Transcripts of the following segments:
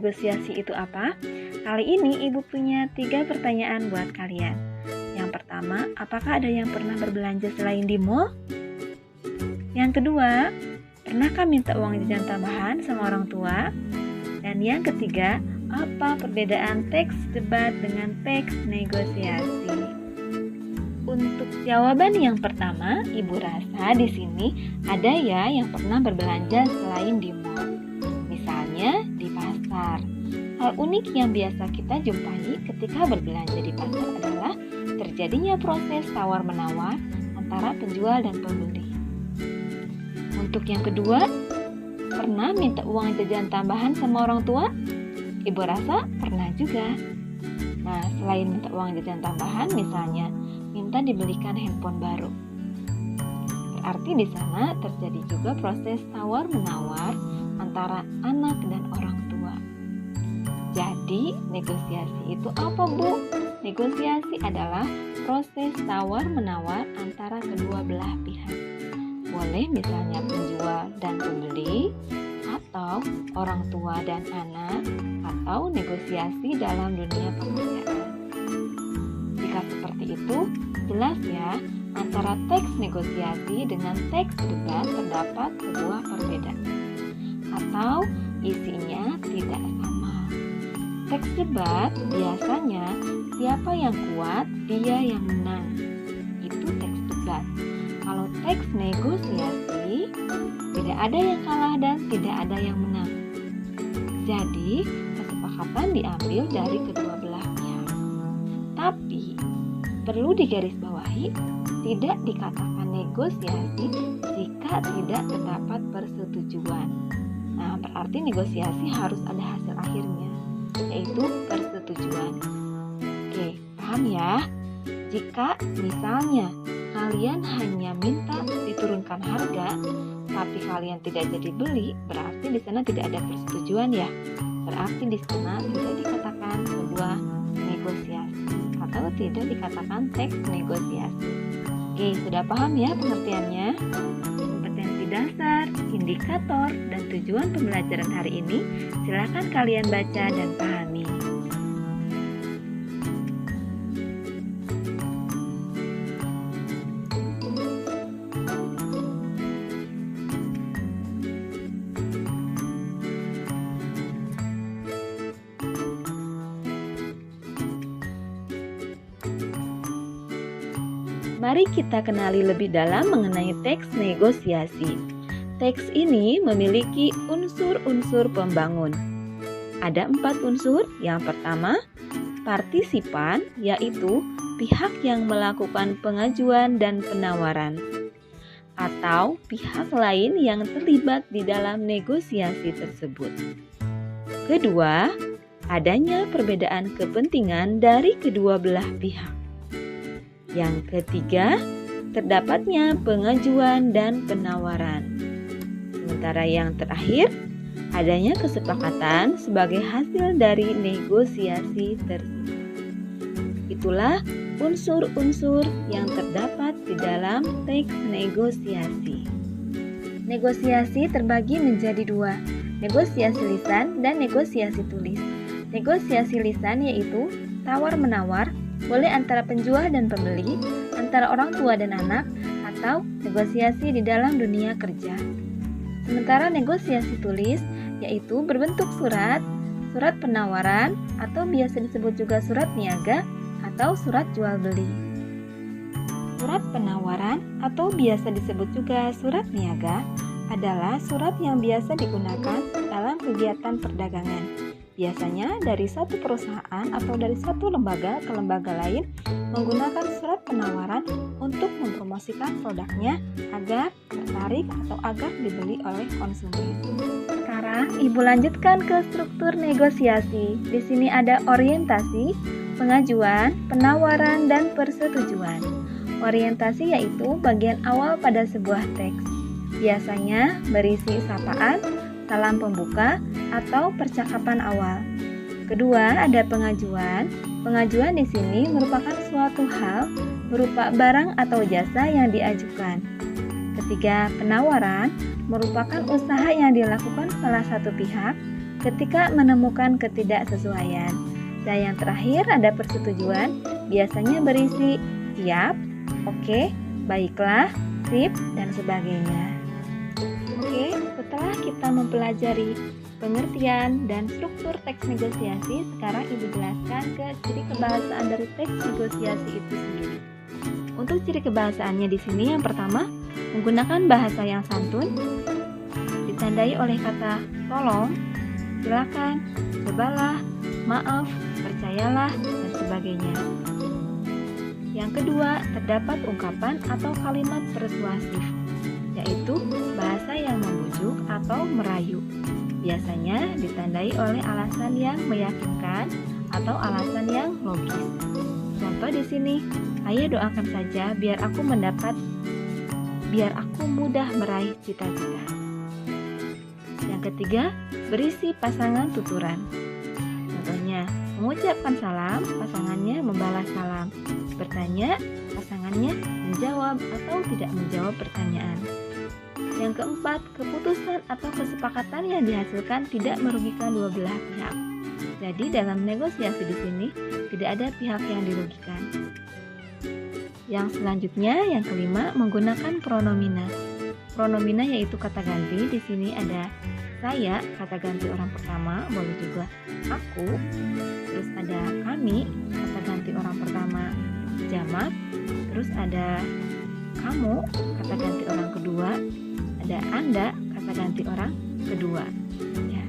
negosiasi itu apa? Kali ini Ibu punya 3 pertanyaan buat kalian. Yang pertama, apakah ada yang pernah berbelanja selain di mall? Yang kedua, pernahkah minta uang jajan tambahan sama orang tua? Dan yang ketiga, apa perbedaan teks debat dengan teks negosiasi? Untuk jawaban yang pertama, Ibu rasa di sini ada ya yang pernah berbelanja selain di mall. Misalnya di pasar. Hal unik yang biasa kita jumpai ketika berbelanja di pasar adalah terjadinya proses tawar-menawar antara penjual dan pembeli. Untuk yang kedua, pernah minta uang jajan tambahan sama orang tua? Ibu rasa pernah juga. Nah, selain minta uang jajan tambahan, misalnya minta dibelikan handphone baru. Berarti di sana terjadi juga proses tawar-menawar antara anak dan orang tua. Jadi, negosiasi itu apa, Bu? Negosiasi adalah proses tawar-menawar antara kedua belah pihak. Boleh misalnya penjual dan pembeli, atau orang tua dan anak, atau negosiasi dalam dunia pekerjaan. Jika seperti itu, jelas ya, antara teks negosiasi dengan teks debat terdapat sebuah perbedaan, atau isinya tidak sama. Teks debat biasanya siapa yang kuat, dia yang menang. Itu teks debat. Kalau teks negosiasi, tidak ada yang kalah dan tidak ada yang menang. Jadi, kesepakatan diambil dari kedua belah pihak. Tapi, perlu digarisbawahi, tidak dikatakan negosiasi jika tidak terdapat persetujuan. Nah, berarti negosiasi harus ada hasil akhirnya, yaitu persetujuan. Oke, paham ya? Jika misalnya kalian hanya minta diturunkan harga, tapi kalian tidak jadi beli, berarti di sana tidak ada persetujuan ya. Berarti di sana tidak dikatakan sebuah negosiasi atau tidak dikatakan teks negosiasi. Oke, sudah paham ya pengertiannya? Kompetensi dasar, indikator, dan tujuan pembelajaran hari ini silakan kalian baca dan pahami. Mari kita kenali lebih dalam mengenai teks negosiasi. Teks ini memiliki unsur-unsur pembangun. Ada 4 unsur. Yang pertama, partisipan, yaitu pihak yang melakukan pengajuan dan penawaran, atau pihak lain yang terlibat di dalam negosiasi tersebut. Kedua, adanya perbedaan kepentingan dari kedua belah pihak. Yang ketiga, terdapatnya pengajuan dan penawaran. Sementara yang terakhir, adanya kesepakatan sebagai hasil dari negosiasi tersebut. Itulah unsur-unsur yang terdapat di dalam teks negosiasi. Negosiasi terbagi menjadi 2, negosiasi lisan dan negosiasi tulis. Negosiasi lisan yaitu tawar-menawar, boleh antara penjual dan pembeli, antara orang tua dan anak, atau negosiasi di dalam dunia kerja. Sementara negosiasi tulis yaitu berbentuk surat, surat penawaran, atau biasa disebut juga surat niaga atau surat jual beli. Surat penawaran atau biasa disebut juga surat niaga adalah surat yang biasa digunakan dalam kegiatan perdagangan. Biasanya dari satu perusahaan atau dari satu lembaga ke lembaga lain menggunakan surat penawaran untuk mempromosikan produknya agar tertarik atau agar dibeli oleh konsumen. Sekarang Ibu lanjutkan ke struktur negosiasi. Di sini ada orientasi, pengajuan, penawaran, dan persetujuan. Orientasi yaitu bagian awal pada sebuah teks. Biasanya berisi sapaan, salam pembuka, atau percakapan awal. Kedua, ada pengajuan. Pengajuan di sini merupakan suatu hal berupa barang atau jasa yang diajukan. Ketiga, penawaran merupakan usaha yang dilakukan salah satu pihak ketika menemukan ketidaksesuaian. Dan yang terakhir ada persetujuan, biasanya berisi siap, oke, baiklah, sip, dan sebagainya. Oke, setelah kita mempelajari pengertian dan struktur teks negosiasi, sekarang Ibu jelaskan ke ciri kebahasaan dari teks negosiasi itu sendiri. Untuk ciri kebahasaannya di sini yang pertama, menggunakan bahasa yang santun, ditandai oleh kata tolong, silakan, cobalah, maaf, percayalah, dan sebagainya. Yang kedua, terdapat ungkapan atau kalimat persuasif, yaitu bahasa yang membujuk atau merayu. Biasanya ditandai oleh alasan yang meyakinkan atau alasan yang logis. Contoh di sini, ayo doakan saja biar aku mudah meraih cita-cita. Yang ketiga, berisi pasangan tuturan. Contohnya, mengucapkan salam, pasangannya membalas salam. Bertanya, pasangannya menjawab atau tidak menjawab pertanyaan. Yang keempat, keputusan atau kesepakatan yang dihasilkan tidak merugikan dua belah pihak. Jadi dalam negosiasi di sini tidak ada pihak yang dirugikan. Yang selanjutnya, yang kelima, menggunakan pronomina. Pronomina yaitu kata ganti. Di sini ada saya, kata ganti orang pertama, boleh juga aku. Terus ada kami, kata ganti orang pertama, jamak. Terus ada kamu, kata ganti orang kedua. Ada Anda, kata ganti orang kedua. Ya.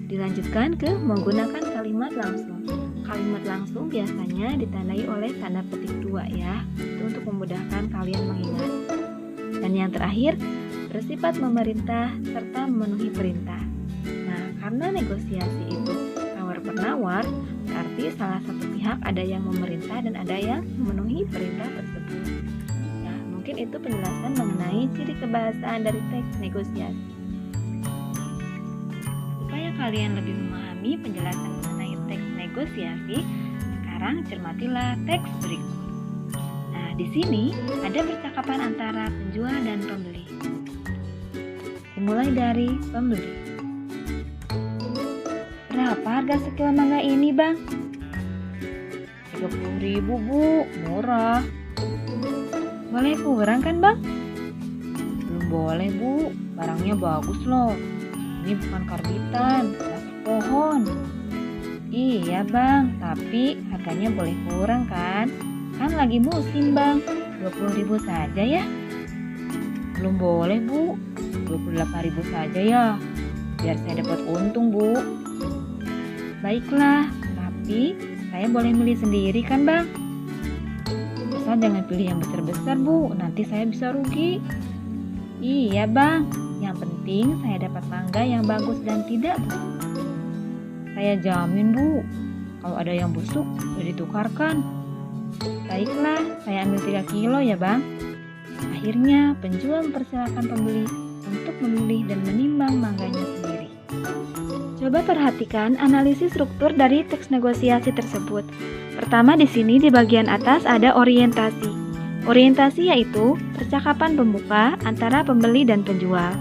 Dilanjutkan ke menggunakan kalimat langsung. Kalimat langsung biasanya ditandai oleh tanda petik 2 ya. Itu untuk memudahkan kalian mengingat. Dan yang terakhir, bersifat memerintah serta memenuhi perintah. Nah, karena negosiasi itu tawar-menawar, berarti salah satu pihak ada yang memerintah dan ada yang memenuhi perintah tersebut. Mungkin itu penjelasan mengenai ciri kebahasaan dari teks negosiasi. Supaya kalian lebih memahami penjelasan mengenai teks negosiasi, sekarang cermatilah teks berikut. Nah, di sini ada percakapan antara penjual dan pembeli. Dimulai dari pembeli. Berapa harga sekilo mangga ini, Bang? 30.000, Bu. Murah. Boleh kurang kan, Bang? Belum boleh, Bu. Barangnya bagus loh. Ini bukan karbitan, masak pohon. Iya, Bang. Tapi harganya boleh kurang kan? Kan lagi musim, Bang. 20.000 saja ya. Belum boleh, Bu. 28.000 saja ya. Biar saya dapat untung, Bu. Baiklah, tapi saya boleh milih sendiri kan, Bang? Asal jangan pilih yang besar-besar, Bu. Nanti saya bisa rugi. Iya, Bang. Yang penting saya dapat mangga yang bagus dan tidak busuk. Saya jamin, Bu. Kalau ada yang busuk, sudah ditukarkan. Baiklah, saya ambil 3 kilo ya, Bang. Akhirnya, penjual mempersilakan pembeli untuk memilih dan menimbang mangganya sendiri. Coba perhatikan analisis struktur dari teks negosiasi tersebut. Pertama di sini di bagian atas ada orientasi. Orientasi yaitu percakapan pembuka antara pembeli dan penjual.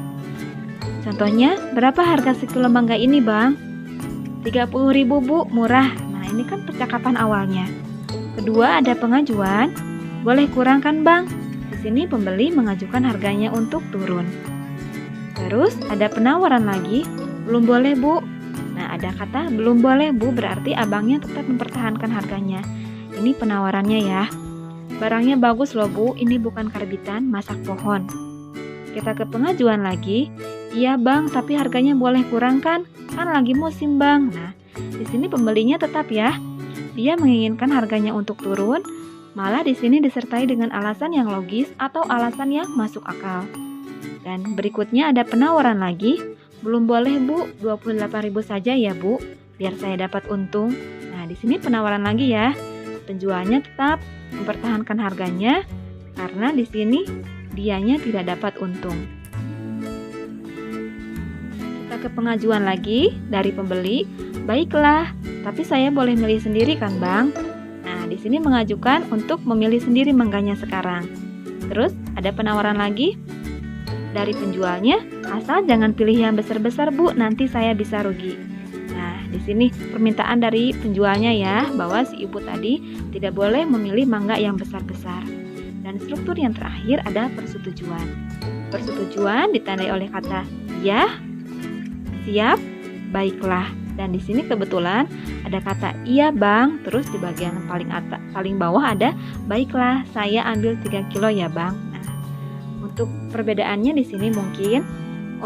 Contohnya, berapa harga sekilo mangga ini, Bang? 30.000, Bu, murah. Nah, ini kan percakapan awalnya. Kedua ada pengajuan. Boleh kurang kan, Bang? Di sini pembeli mengajukan harganya untuk turun. Terus ada penawaran lagi. Belum boleh, Bu. Nah, ada kata belum boleh, Bu, berarti abangnya tetap mempertahankan harganya. Ini penawarannya ya. Barangnya bagus loh, Bu, ini bukan karbitan, masak pohon. Kita ke pengajuan lagi. Iya, Bang, tapi harganya boleh kurang kan? Kan lagi musim, Bang. Nah, di sini pembelinya tetap ya. Dia menginginkan harganya untuk turun, malah di sini disertai dengan alasan yang logis atau alasan yang masuk akal. Dan berikutnya ada penawaran lagi. Belum boleh, Bu, 28.000 saja ya, Bu, biar saya dapat untung. Nah, di sini penawaran lagi ya. Penjualnya tetap mempertahankan harganya karena di sini dianya tidak dapat untung. Kita ke pengajuan lagi dari pembeli. Baiklah, tapi saya boleh milih sendiri kan, Bang? Nah, di sini mengajukan untuk memilih sendiri mangganya sekarang. Terus ada penawaran lagi. dari penjualnya, asal jangan pilih yang besar-besar Bu, nanti saya bisa rugi. Nah, di sini permintaan dari penjualnya ya, bahwa si ibu tadi tidak boleh memilih mangga yang besar-besar. Dan struktur yang terakhir ada persetujuan. Persetujuan ditandai oleh kata ya, siap, baiklah. Dan di sini kebetulan ada kata iya bang, terus di bagian paling bawah ada baiklah, saya ambil 3 kilo ya bang. Nah, untuk perbedaannya di sini mungkin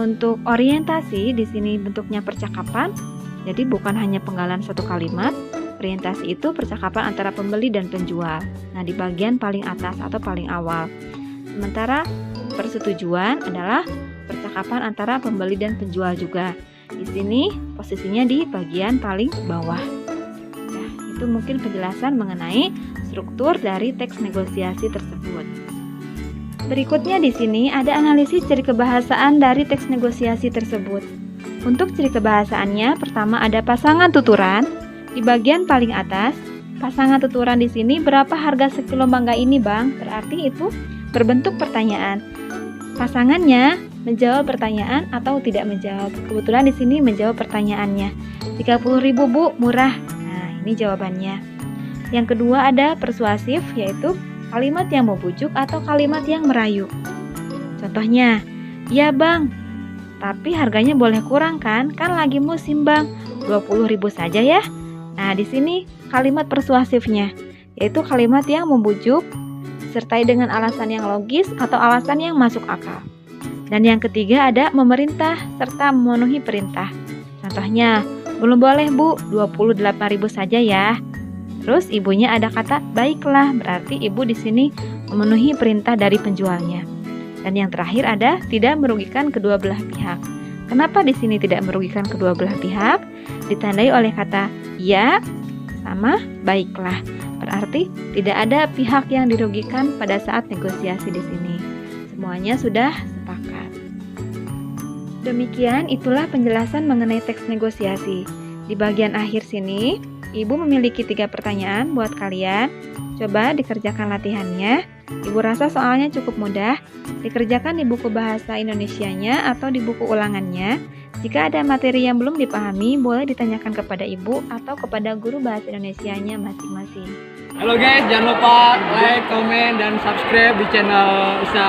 untuk orientasi di sini bentuknya percakapan, jadi bukan hanya penggalan satu kalimat. Orientasi itu percakapan antara pembeli dan penjual. Nah, di bagian paling atas atau paling awal. Sementara persetujuan adalah percakapan antara pembeli dan penjual juga. Di sini posisinya di bagian paling bawah. Nah, itu mungkin penjelasan mengenai struktur dari teks negosiasi tersebut. Berikutnya di sini ada analisis ciri kebahasaan dari teks negosiasi tersebut. Untuk ciri kebahasaannya, pertama ada pasangan tuturan. Di bagian paling atas, pasangan tuturan di sini berapa harga sekilo mangga ini, Bang? Berarti itu berbentuk pertanyaan. Pasangannya menjawab pertanyaan atau tidak menjawab. Kebetulan di sini menjawab pertanyaannya. 30.000 Bu, murah. Nah, ini jawabannya. Yang kedua ada persuasif, yaitu kalimat yang membujuk atau kalimat yang merayu. Contohnya, "Ya Bang, tapi harganya boleh kurang kan? Kan lagi musim Bang, 20.000 saja ya." Nah, di sini kalimat persuasifnya, yaitu kalimat yang membujuk disertai dengan alasan yang logis atau alasan yang masuk akal. Dan yang ketiga ada memerintah serta memenuhi perintah. Contohnya, belum boleh Bu, 28.000 saja ya. Terus ibunya ada kata baiklah, berarti ibu di sini memenuhi perintah dari penjualnya. Dan yang terakhir ada tidak merugikan kedua belah pihak. Kenapa di sini tidak merugikan kedua belah pihak? Ditandai oleh kata ya sama baiklah. Berarti tidak ada pihak yang dirugikan pada saat negosiasi di sini. Semuanya sudah sepakat. Demikian itulah penjelasan mengenai teks negosiasi. Di bagian akhir sini, Ibu memiliki 3 pertanyaan buat kalian. Coba dikerjakan latihannya. Ibu rasa soalnya cukup mudah. Dikerjakan di buku bahasa Indonesianya atau di buku ulangannya. Jika ada materi yang belum dipahami, boleh ditanyakan kepada ibu atau kepada guru bahasa Indonesianya masing-masing. Halo guys, jangan lupa like, komen, dan subscribe di channel Isa